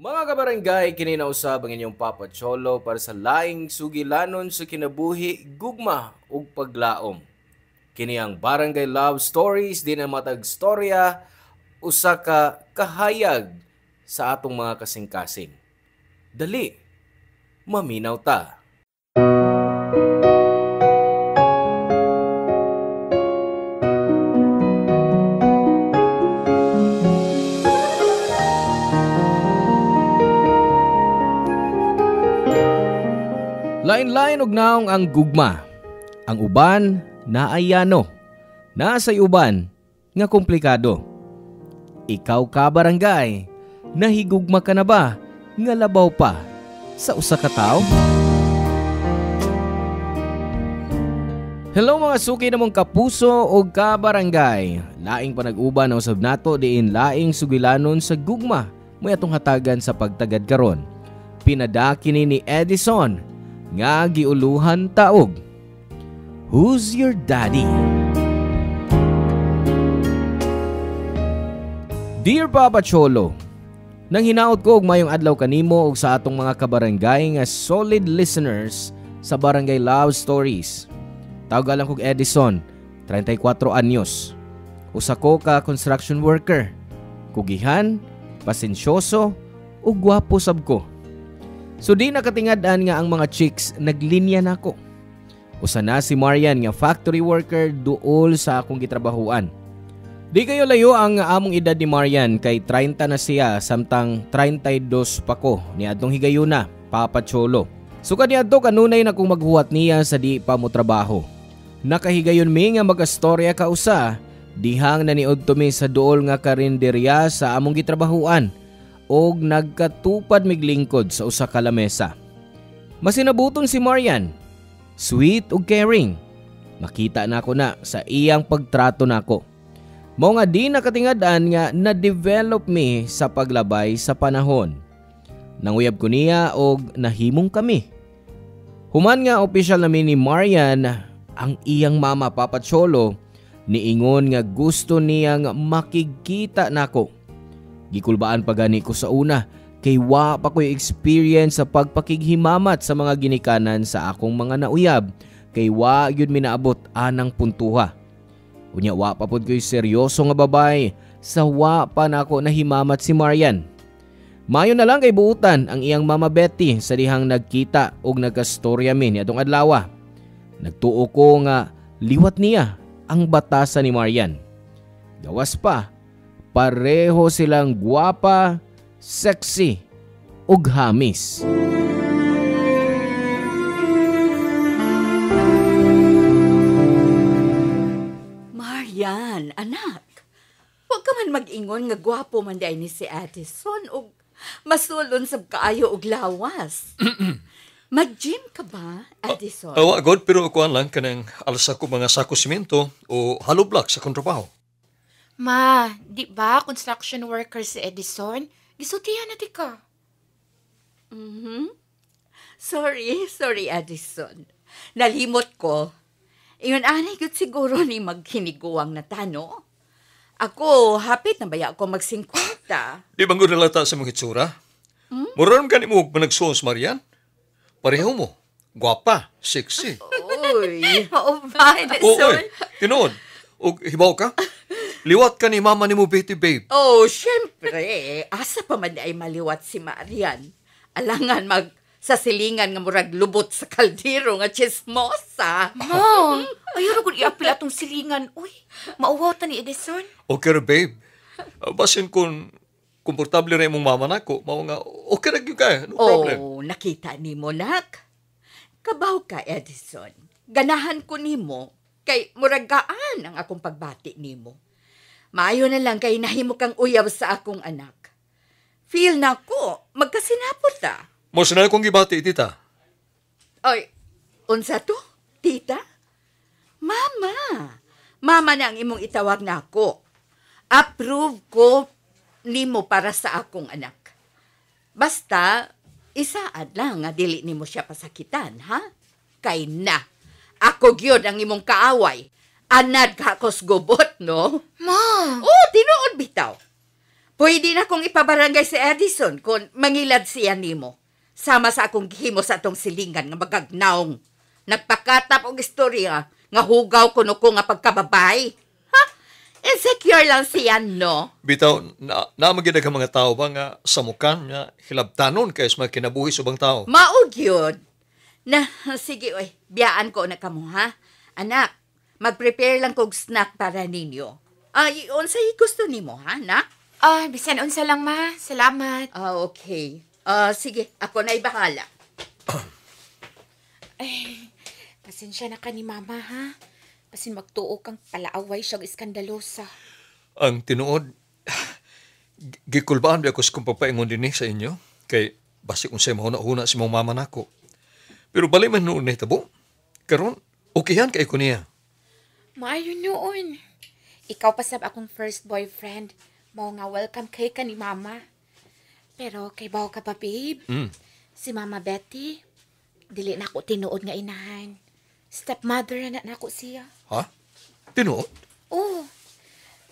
Mga kabarangay, kininausab ang inyong Papa Cholo para sa laing sugilanon sa kinabuhi, gugma ug paglaom. Kini ang Barangay Love Stories, di na matag storya, usa ka kahayag sa atong mga kasing-kasing. Dali, maminaw ta. Lain-lain og naong ang gugma. Ang uban naayano. Nasay uban nga komplikado. Ikaw ka barangay, nahigugma ka na ba nga labaw pa sa usa ka tawo? Hello mga suki namong kapuso o kabarangay. Laing panag-uban na usab nato diin laing sugilanon sa gugma may atong hatagan sa pagtagad karon. Pinadaki ni Edison nga giuluhan taog. Who's your daddy? Dear Papa Cholo, nang hinaot ko og mayong adlaw kanimo ug sa atong mga kabarangay nga solid listeners sa Barangay Love Stories. Tawag lang kog Edison, 34 anyos. Usa ko ka construction worker. Kugihan, pasensyoso ug gwapo sab ko. So di nakatingad-an nga ang mga chicks naglinya nako. Usa na si Marian nga factory worker duol sa akong gitrabahuan. Di kayo layo ang among edad ni Marian kay 30 na siya samtang 32 pa ko niadtong higayuna, Papa Cholo. So kaniadto kanunay na kong maghuwat niya sa di pa mo trabaho. Nakahigayon mi nga magastorya ka usa, dihang naniod to mi sa duol nga karinderya sa among gitrabahuan. Og nagkatupad miglingkod sa usa ka lamesa. Masinabuton si Marian, sweet ug caring. Makita na ako na sa iyang pagtrato nako. Mao nga di nakatingad-an nga na-develop mi sa paglabay sa panahon. Nanguyab ko niya og nahimong kami. Human nga opisyal namin ni Marian, ang iyang mama Papa Cholo, niingon nga gusto niyang makikita nako. Gikulbaan pa gani ko sa una kay wa pa ko'y experience sa pagpakighimamat sa mga ginikanan sa akong mga nauyab kay wa yun minaabot anang puntuha. Unya wa pa pod ko'y seryoso nga babay sa wa pa nako nahimamat si Marian. Mayo na lang kay buutan ang iyang mama Betty sa dihang nagkita og nagkastorya mi niadtong adlaw. Nagtuo ko nga liwat niya ang batasan ni Marian. Gawas pa, pareho silang gwapa, sexy, ug hamis. Marian, anak. Huwag ka man mag-ingon nga gwapo man day ni si Addison ug masulon sab kaayo og lawas. Mag-gym ka ba, Addison? Wa god, pero kuan lang kanang alsa ko mga sako simento o hollow block sa kontrabaho. Ma, di ba construction worker si Edison? Gisutihan na di ka. Sorry, Addison. Nalimot ko. Iyon anay gud siguro ni maghiniguang na tano. Ako, hapit na baya ako mag-50. Di bang gud nalata sa mga hitsura? Muraram ka ni mo managsuons, Marian? Pareho mo. Gwapa, sexy. Uy. Oo ba, Oo, Edison? tinood. O hibaw ka? Liwat ka ni mama ni mo, Betty, babe. Oh, syempre. Asa pa man ay maliwat si Marian. Alangan sa silingan nga murag lubot sa kaldero nga chismosa. Ma, ayaw kung iapil atong silingan. Uy, mauwaw ta ni Edison. Okay ra, babe. Basin kung komportable rin mong mama nako, mao nga, okay ra gyud ka, no problem. Oh, nakita ni mo, nak. Kabaw ka, Edison. Ganahan ko ni mo, kay muragaan ang akong pagbati ni mo. Maayo na lang kay nahimo kang uyab sa akong anak. Feel na ko, magkasinapot ta. Mo sinal kong gibati, tita. Oy, unsa to? Tita? Mama. Mama na ang imong itawag na ako. Approve ko nimo para sa akong anak. Basta, isaad lang nga dili nimo siya pasakitan, ha? Kay na, ako gyud ang imong kaaway. Anad ka kos gubot, no? Ma! Oh, tinuod bitaw. Pwede na kong ipabarangay si Edison kung mangilad siya nimo. Sama sa akong gihimo sa atong silingan nga magagnaong. Nagpakatap og istorya nga hugaw kuno ko nga pagkababay. Ha? Insecure lang siya, no? Bitaw, namagid ka mga tao ba nga samukan nga hilabtanon kaysa mga kinabuhi subang tao? Maog yun. Na, sige, oy, biyaan ko na kamo, ha? Anak, mag-prepare lang kog snack para ninyo. Ay, unsay gusto nimo, ha, anak? Bisan unsa lang, ma. Salamat. Okay. Sige, ako na'y bahala. Ay, pasensya na ka ni mama, ha? Pasin magtuo kang palaaway siyang iskandalosa. Ang tinuod, gikulbaan ba ako sa kung papaingon din sa inyo? Kay basi kung sa'yo mahuna-huna si mong mama nako. Pero bali man noon na hitabo. Karon, okay yan kay ko niya. Maayo noon. Ikaw pa sab akong first boyfriend. Mao nga welcome kay ka ni mama. Pero kay bawo ka pa, babe. Si Mama Betty, dili na ako tinuod nga inahan. Stepmother na nako siya. Ha? Tinuod? Oo.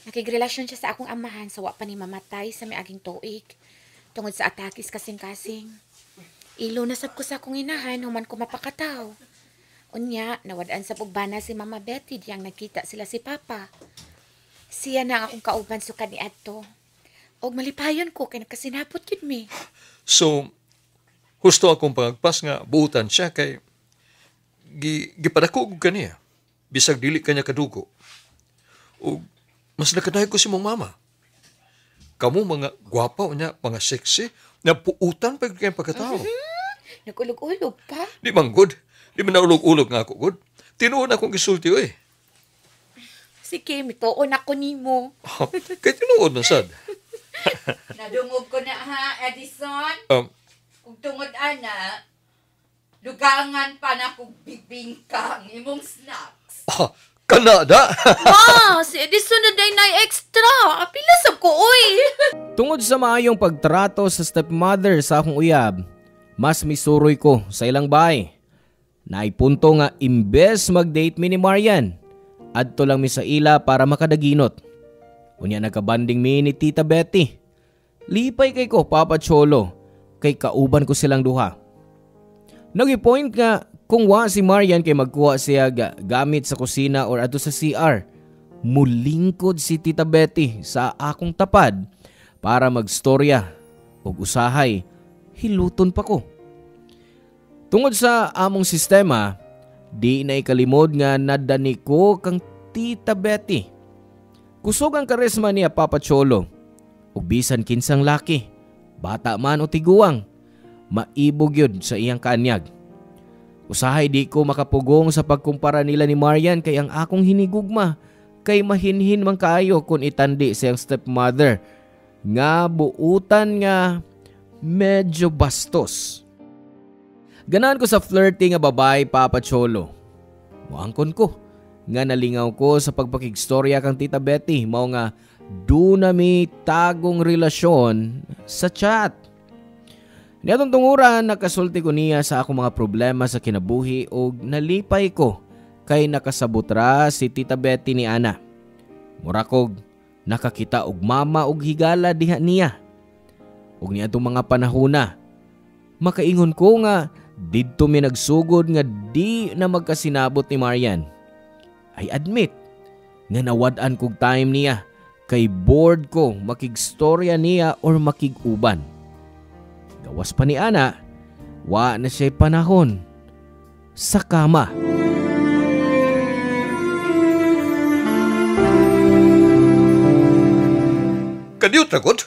Nakigrelasyon siya sa akong amahan sa wa pa ni mamatay sa miaging tuig. Tungod sa atakis kasing-kasing. Ilo na sab ko sa akong inahan human ko mapakataw. Unya, nawadaan sa pugbana si Mama Betty diyang nakita sila si Papa. Siya na ang akong kauban sukad ni Adto. Og malipayon ko kay nakasinapot yun mi. So, husto akong pangagpas nga buutan siya kay gipadako ko kaniya. Bisag dili kanya kadugo. O mas nakadayo ko si mong mama. Kamu mga gwapa o niya, mga sexy, na puutan pa kayong pagkatao. Nagulog-ulog pa. Di man good. Di man naulog-ulog nga ako good. Tinuon akong gisulti eh. Sige, mituon ako nimo. Kay tinuod na sad. Nadungog ko na, ha, Edison? Um, Kung tungod, ana, dugangan pa na kong bibingkang imong snacks. Kanada! Si Edison na day na extra. Apilasab ko, oy. Tungod sa maayong pagtrato sa stepmother sa akong uyab, mas misuroy ko sa ilang bahay. Naipunto nga imbes mag-date mi ni Marian, adto lang mi sa ila para makadaginot. Unya nagkabanding mi ni Tita Betty. Lipay kay ko, Papa Cholo, kay kauban ko silang duha. Nag-point nga kung wa si Marian kay magkuha siya gamit sa kusina or ato sa CR. Mulingkod si Tita Betty sa akong tapad para magstorya ug usahay. Hiluton pa ko. Tungod sa among sistema, di na ikalimod nga nadani ko kang Tita Betty. Kusog ang karisma niya, Papa Cholo. Ug bisan kinsang laki, bata man o tiguang, maibog yun sa iyang kanyag. Usahay di ko makapugong sa pagkumpara nila ni Marian kay ang akong hinigugma kay mahinhin man kaayo kung itandi sa iyang stepmother nga buutan nga medyo bastos. Ganahan ko sa flirty nga babae, Papa Cholo. Muangkon ko nga nalingaw ko sa pagpakigstorya kang Tita Betty, mao nga doon na may tagong relasyon sa chat. Niatong tunguran, nakasulti ko niya sa akong mga problema sa kinabuhi o nalipay ko kay nakasabutra si Tita Betty ni Ana. Murakog, nakakita og mama og higala diha niya. Og niatong mga panahona, makaingon ko nga didto mi nagsugod nga di na magkasinabot ni Marian. I admit nga nawad-an kog time niya kay bored ko makigstorya niya or makiguban. Gawas pa ni Ana, wa na siya'y panahon sa kama. Kadiyot na god?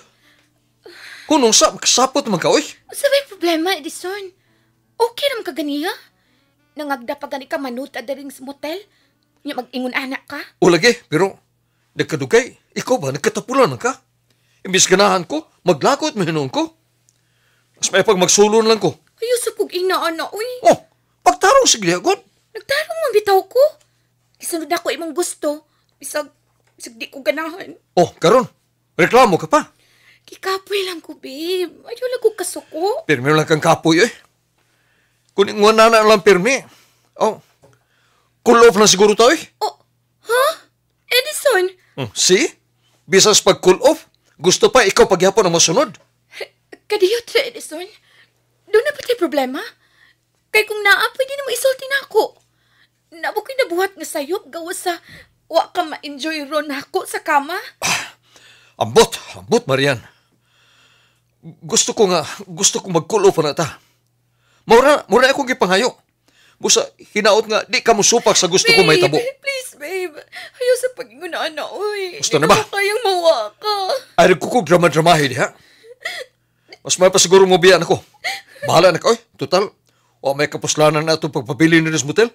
Kunong sa makasapot man ka, oy? Sabay problema, Edison. Okay naman ka ganiya? Nangagda pa gani ka manuta daring sa motel? Nga mag-ingon anak ka? O lagi, pero nagkadugay, ikaw ba nagkatapulan ka? Imbis ganahan ko, maglakot mahinon ko. Mas may pag magsulon lang ko. Ayos kong inaana, uy. Oh, pagtarong sige agad. Nagtarong mo bitaw ko. Isunod ako imong gusto. Bisag di ko ganahan. Oh, karon, reklamo ka pa. Kikapoy lang ko, babe. Ayaw lang ko kasuko. Pirmi lang kang kapoy eh. Kung inguan na lang pirmi. Oh, cool off na siguro tayo eh. Oh, ha? Edison? See? Bisas pag cool off, Gusto pa ikaw paghihapon ang masunod? Kadiyot sa Edison. Doon na ba tayo problema? Kay kung naa, pwede na mo isulti na ako. Nabo kinabuhat nga sayop gawa sa wa ka ma-enjoy ron ako sa kama. Ambot, Marian. Gusto ko mag-cool off na ta. Mura akong gipanghayo. Busa, hinaot nga, di ka mo supak sa gusto ko may tabo. Please, babe. Ayaw sa pag-ingunaan na, oy. Gusto na ba? Ikaw kayang mawa ka. Ay, kukog drama-dramahin, ha? Mas may pa siguro mo biyan ako. Bahala na ka, oy. Total, o may kapuslanan na itong pagpabili ni Res Motel.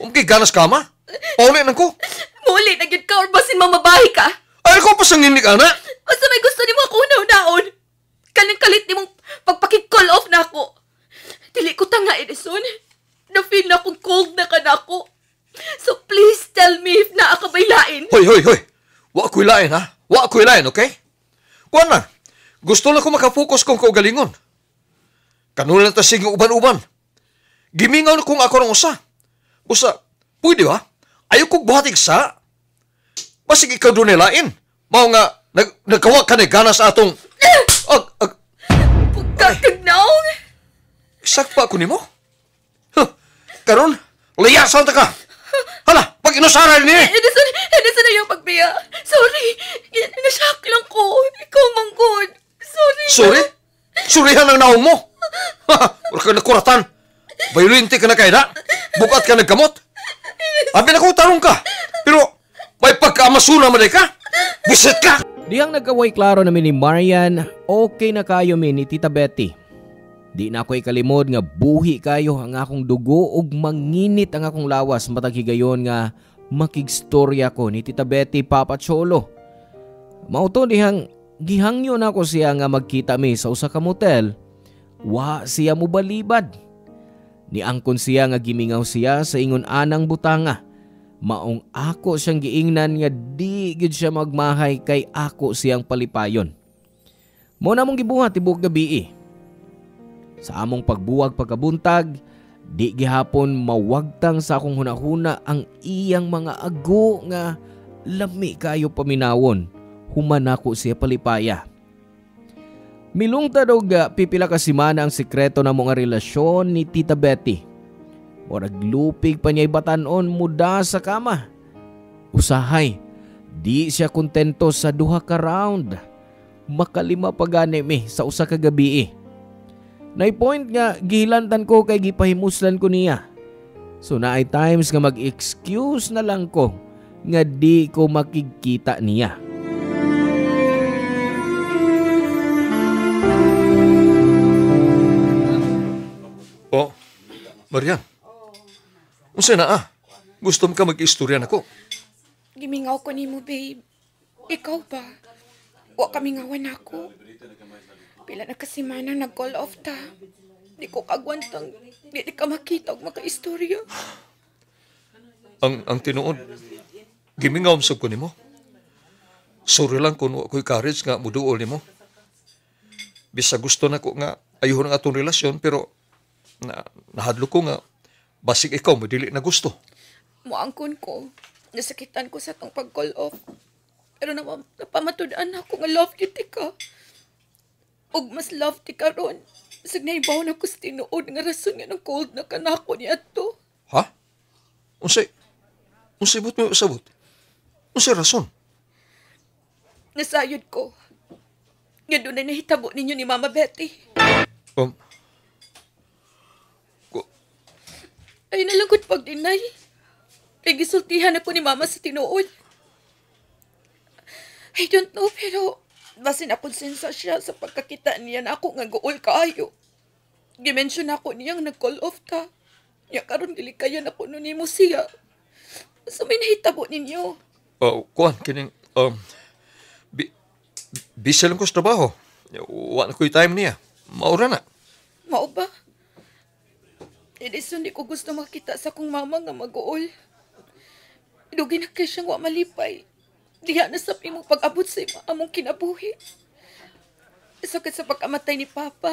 Umki, ganas kama. Pauli na ko. Muli, nagyod ka or basin mamabahi ka? Ay, ko pa sang inig, ana. Basta may gusto ni mo ako unaw-naon. Kaling-kalit ni mong pagpaki-call off na ako. Dili ko tanga, Edison. Na-feel na akong cold na ka na ako. So please tell me if naa ka ba'y lain. Hoy. Wa ko'y lain, ha? Wa ko'y lain, okay? Kuwan na. Gusto lang ko makafocus kong kaugalingon. Kanulan ta sige uban-uban. Gimingaw na kung ako ng usa. Usa, pwede ba? Ayaw kong buhatig sa. Basig ikaw doon lain. Mao nga, nagkawa ka na ganas atong... Pagkakagnaong. Sakpa ako ni mo? Karon, layasan ta ka. Hala, pag inusaran ni. Edison na yung pagbiya. Sorry, nashock lang ko. Ikaw manggod. Sorry. Sorry? Surihan ang naong mo. Wala ka nakuratan. Violente ka na kaya na. Bukat ka nagkamot. Abi na ko tarong ka. Pero, may pagkamasuna mo ka. Buset ka. Dihang nagkaway klaro namin ni Marian, okay na kayo min ni Tita Betty. Di na ako ikalimod nga buhi kayo ang akong dugo ug manginit ang akong lawas matag higayon nga makigstorya ko ni Tita Betty Papa Cholo. Mauto dihang gihangyo na ko siya nga magkita mi sa usa ka motel. Wa siya mo balibad. Niangkon siya nga gimingaw siya sa ingon anang butanga. Maong ako siyang giingnan nga di gid siya magmahay kay ako siyang palipayon. Mo na mong gibuhat tibuok gabi. Sa among pagbuwag pagkabuntag, di gihapon mawagtang sa akong hunahuna ang iyang mga ago nga lami kayo paminawon. Human ako siya palipaya. Milungtad og pipila ka semana ang sikreto na mga relasyon ni Tita Betty. Murag lupig pa niya'y batanon muda sa kama. Usahay, di siya kontento sa duha ka round. Makalima pa gani mi sa usa ka gabi. Nay point nga gihilantan ko kay gipahimuslan ko niya. So naay times nga mag-excuse na lang ko nga di ko makikita niya. Oh, Marian. Unsa na Gusto mo ka mag-istorya nako? Gimingaw ko ni mo, babe. Ikaw ba? Wa kami ngawan ako. Pila na kasi manang nag-call off ta. Di ko kagwantang. Di ka makita o makaistorya. Ang tinuod, gimingaw sa ko nimo. Sorry lang kung ako'y courage nga muduol nimo. Bisa gusto na ko nga ayuhon ang atong relasyon pero nahadlo ko nga basig ikaw madili na gusto. Muangkon ko. Nasakitan ko sa tong pag-call off. Pero napamatudaan ako nga love kita ka. Og mas love ti karon. Bisag naibaw na ko sa tinuod nga rason nga ng cold na kanako niya to. Ha? Unsay but mo usabot? Unsay rason? Nasayod ko. Nga doon na nahitabo ninyo ni Mama Betty. Ay nalangkot pag-deny. Kay gisultihan ako ni Mama sa tinuod. I don't know pero basin akong sensa siya sa pagkakita niya na ako nga gool kaayo. Gimensyon ako niyang nag-call off ta. Ya karon dili kaya na ko nimo siya. Sa may nahitabo ninyo. Kuan, kining, busy lang ko sa trabaho. Wala ko yung time niya. Maura na. Mao ba? Edison, di ko gusto makita sa kong mama nga mag-uol. Dugi na kaya siyang wa malipay. Diya na sa mo pag-abot sa among kinabuhi. Sakit sa pagkamatay ni Papa,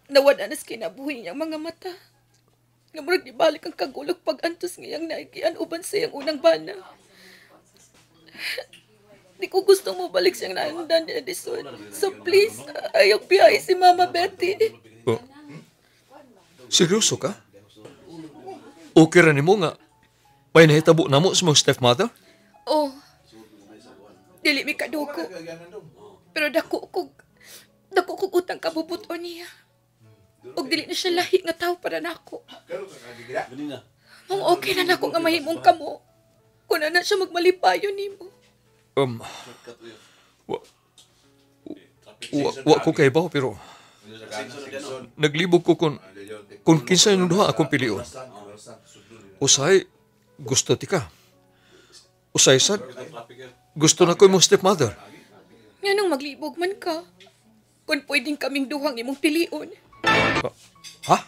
nawala na sa kinabuhi niyang mga mata. Nga murag di balik ang kagulog pag-antos ngayang naigian uban sa iyang unang bana. Di ko gusto mo balik siyang naandan, Edison. So please, ayaw biyahe si Mama Betty. Oh. Seryoso ka? Okay ra nimo nga may nahitabo namo sa mong stepmother? Oh, dili mi kadugo. Pero dako kog utang kabubuton niya. Og dili na siya lahi nga tao para nako. Ang okay na nako nga mahimong kamo. Kung na siya magmalipayon nimo. Wa ko kay baw pero naglibog ko kung kinsa yung duha akong pilion. Usay, gusto ti ka. Usay sad, gusto na ko yung stepmother. Nganong maglibog man ka? Kung pwedeng kaming duhang imong pilion. Ha?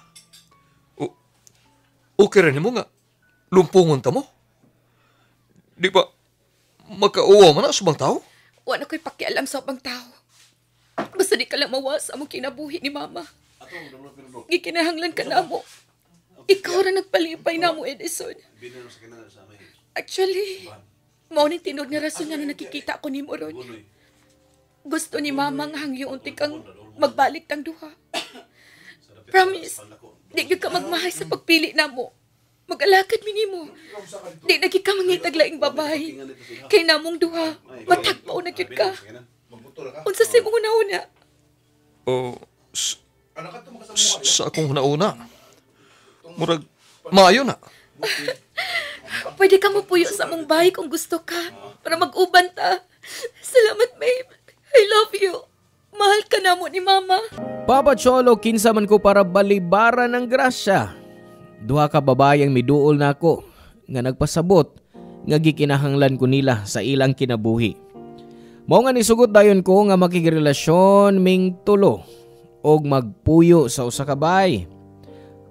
Okay rin mo nga. Lumpungon ta mo? Di ba makauwa man na sa bang tao? Wala ko'y pakialam sa ubang tao. Basta di ka lang mawas among kinabuhi ni Mama. Gikinahanglan ka na mo. Ikaw ra nagpalipay na mo, Edison. Actually, mauning tinod nga rason nga na nakikita ko ni mo ron. Gusto ni Mama nga hangyo unti kang magbalik tang duha. Promise, di ka magmahay sa pagpili na mo. Mag-alakad minimo. Di nagi ka mangitaglaing babae. Kay namong duha, matagpaw na gyud ka. Unsa si mong una-una? Sa akong una-una. Murag, maayo na. Pwede ka mapuyo sa mong bahay kung gusto ka. Para mag-uban ta. Salamat, babe. I love you. Mahal ka na mo ni Mama. Papa Cholo, kinsa man ko para balibara ng grasya. Duha ka babayang miduol na ako nga nagpasabot nga gikinahanglan ko nila sa ilang kinabuhi. Mao nga nisugot dayon ko nga makigrelasyon ming tulo og magpuyo sa usa ka bahay.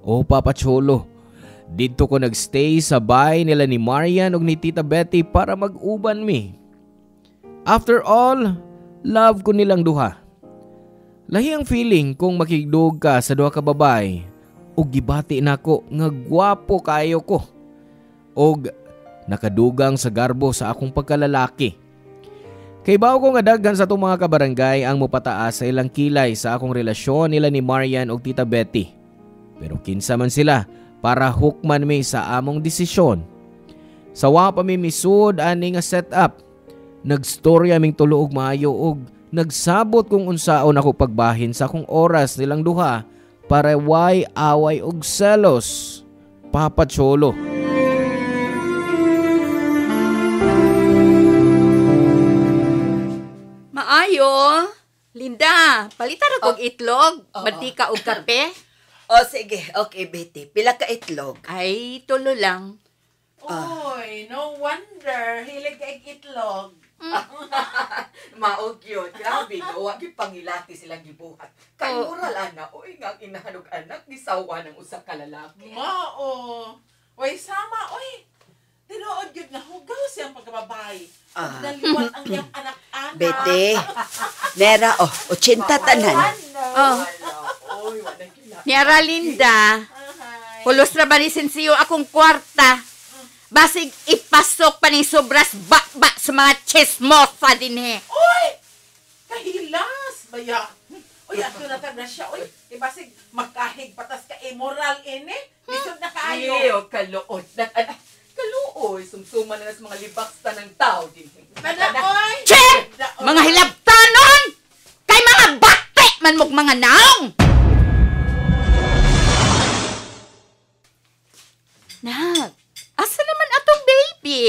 O Papa Cholo, dito ko nagstay sa bahay nila ni Marian og ni Tita Betty para mag-uban mi. After all, love ko nilang duha. Lahi ang feeling kung makigdug ka sa duha ka babae ug gibati nako nga gwapo kayo ko og nakadugang sa garbo sa akong pagkalalaki. Kay bawo ko nga daghan sa itong mga kabarangay ang mupataas sa ilang kilay sa akong relasyon nila ni Marian og Tita Betty. Pero kinsa man sila para hukman mi sa among desisyon. Sawa pa mi misud ani nga setup. Nagstorya ming tulo og maayo og nagsabot kung unsaon ako pagbahin sa akong oras nilang duha para way away og selos. Papa Cholo. Maayo. Linda, palitan ako og itlog, mantika og kape. O sige, okay Betty. Pila ka itlog? Ay, tulo lang. Oy, no wonder. Hilig ka itlog. Maog yun. Grabe, no? Wag yung pangilati silang gibuhat. Kay Oh. moral, ana. Uy, nga inahanog anak, gisawa ng usa ka lalaki. Mao. Oy, sama. Oy, tinuod yun na hugaw siyang pagkababay. Ah. Naliwan ang iyang anak-anak. Betty, Nera, 80 tanan. Oh, Uy, wala kila. ni Aralinda, pulos na ba ni Sensiyo akong kwarta? Basig ipasok pa ni sobras ba sa mga chismosa din eh. Uy! Kahilas! Baya. Uy, ato na na siya. Uy, ibasig makahig patas ka immoral ini. Lisod na kaayo. Iyo, kaluod. Kaluoy, sumsuman na sa mga libaksta ng tao din. Manaoy! Che! Mga hilabtanon! Kay mga bate man mong mga naong! Nak, asa naman atong baby?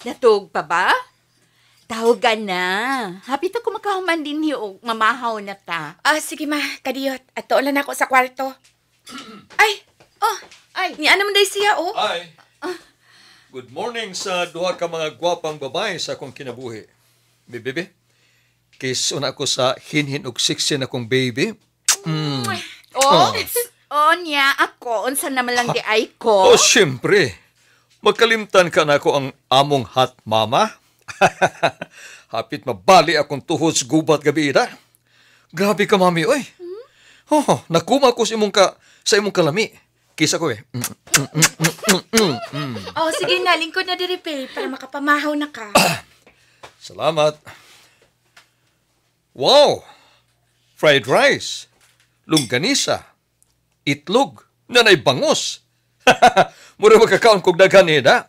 Natug pa ba? Tawagan na. Hapit ako makahuman din hiyo, mamahaw na ta. Sige ma, kadiyot. Ato lang ako sa kwarto. Ay! Ni ano man day siya, oh. Hi. Good morning sa duha ka mga gwapang babae sa akong kinabuhi. Bebe, kiss una ko sa hinhin og sexy na kong baby. Oh, niya, ako, unsa naman lang di ay ko. Oh, siyempre. Magkalimtan ka na ako ang among hot mama. Hapit mabali akong tuhod sa gubat gabi ida. Grabe ka, mami, oy. Oh, nakuma ko sa imong kalami. Kisa ko eh. Sige na, lingkod na diri, babe, para makapamahaw na ka. Salamat. Wow! Fried rice, longganisa, itlog, nanay bangos. Mura magkakaon kong daghan da.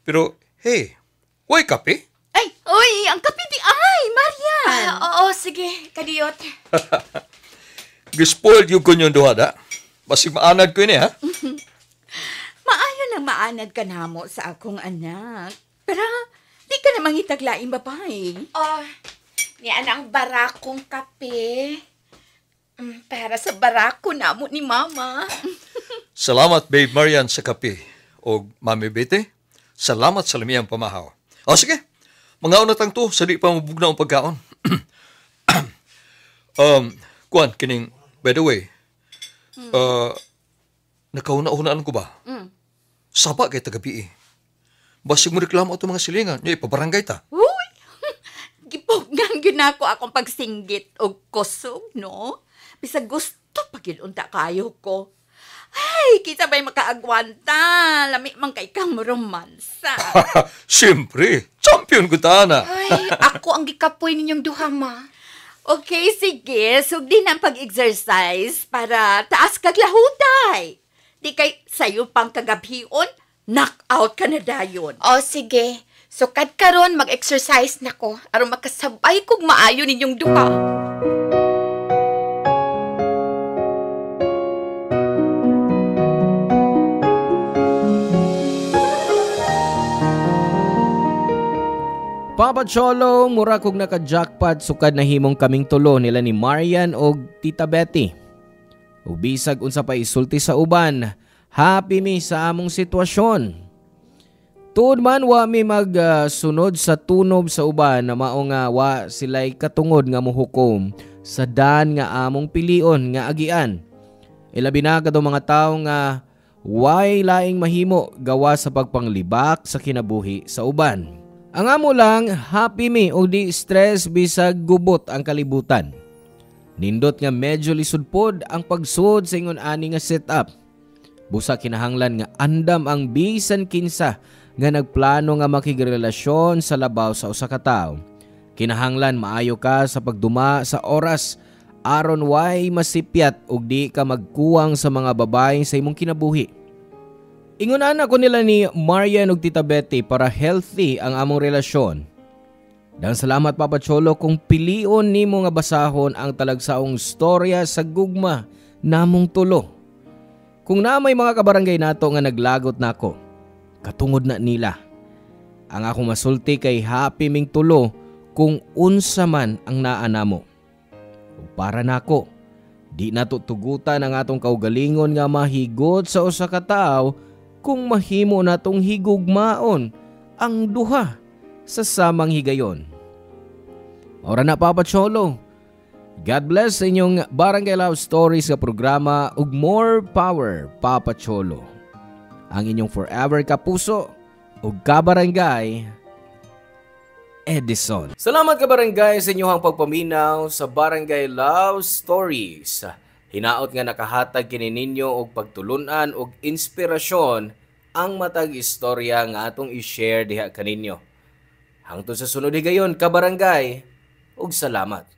Pero, hey, way kape? Ay, oy, ang kape di ay, Marian. Oo, sige, kadiyot. Gispoiled yung kunyon duha da. Basig maanad ko ini, ha? Maayo nang maanad ka namo sa akong anak. Pero, di ka namang itaglaing babae. Oh, niyan ang barakong kape. Para sa barako namo ni Mama. Salamat, Babe Marian, sa kape. O, Mami Bete, salamat sa lamiyang pamahaw. O, sige. Mga unatang to, sa di pa mabugna ang pagkaon. Kuan, kining, by the way, nakauna-unaan ko ba? Saba kay tagabi eh. Basig mo reklamo ito mga silingan, niya ipabarangay ta. Uy, gipugnan ginako akong pagsinggit o kusog, no? Bisag gusto pag-inunta kayo ko. Ay, kita ba'y makaagwanta? Lami man kay kang romansa. Siyempre, champion ko ta na. Ay, ako ang gikapoy ninyong duha, Ma. Okay, sige. Sugdi ng pag-exercise para taas kag lahutay. Di kay sayo pang kagabhion, knock-out ka na dayon. O, sige. Sukad karon mag-exercise na ko aron makasabay kog maayo ninyong duha. Papa Cholo, mura kog naka-jackpot sukad na himong kaming tulo nila ni Marian o Tita Betty. O bisag unsa pa isulti sa uban, happy mi sa among sitwasyon. Tuod man wa mi magsunod sa tunob sa uban na mao nga wa sila'y katungod nga mohukom sa dan nga among pilion nga agian. Ilabi na kadto mga tawo nga way laing mahimo gawa sa pagpanglibak sa kinabuhi sa uban. Ang amo lang, happy mi o di stress bisag gubot ang kalibutan. Nindot nga medyo lisod pod ang pagsud sa ingon ani nga setup. Busa kinahanglan nga andam ang bisan kinsa nga nagplano nga makigrelasyon sa labaw sa usa ka tawo. Kinahanglan maayo ka sa pagduma sa oras aron way masipyat ug di ka magkuwang sa mga babaeng sa imong kinabuhi. Ingunan ako nila ni Marian ug Tita Betty para healthy ang among relasyon. Dan salamat Papa Cholo kung pilion nimo nga basahon ang talagsaong storya sa gugma namong tulo. Kung na may mga kabarangay nato nga naglagot nako, katungod na nila. Ang akong masulti kay happy ming tulo kung unsa man ang naa namo. Ug para nako, di nato tugutan ang atong kaugalingon nga mahigot sa usa ka tawo kung mahimo natong higugmaon ang duha sa samang higayon. Ora na Papa Cholo. God bless sa inyong Barangay Love Stories sa programa ug more power Papa Cholo. Ang inyong forever kapuso ug kabarangay Edison. Salamat kabarangay sa inyong pagpaminaw sa Barangay Love Stories. Hinaot nga nakahatag kini ninyo og pagtulunan og inspirasyon ang matag istorya nga atong i-share diha kaninyo. Hangtod sa sunod higayon kabarangay ug salamat.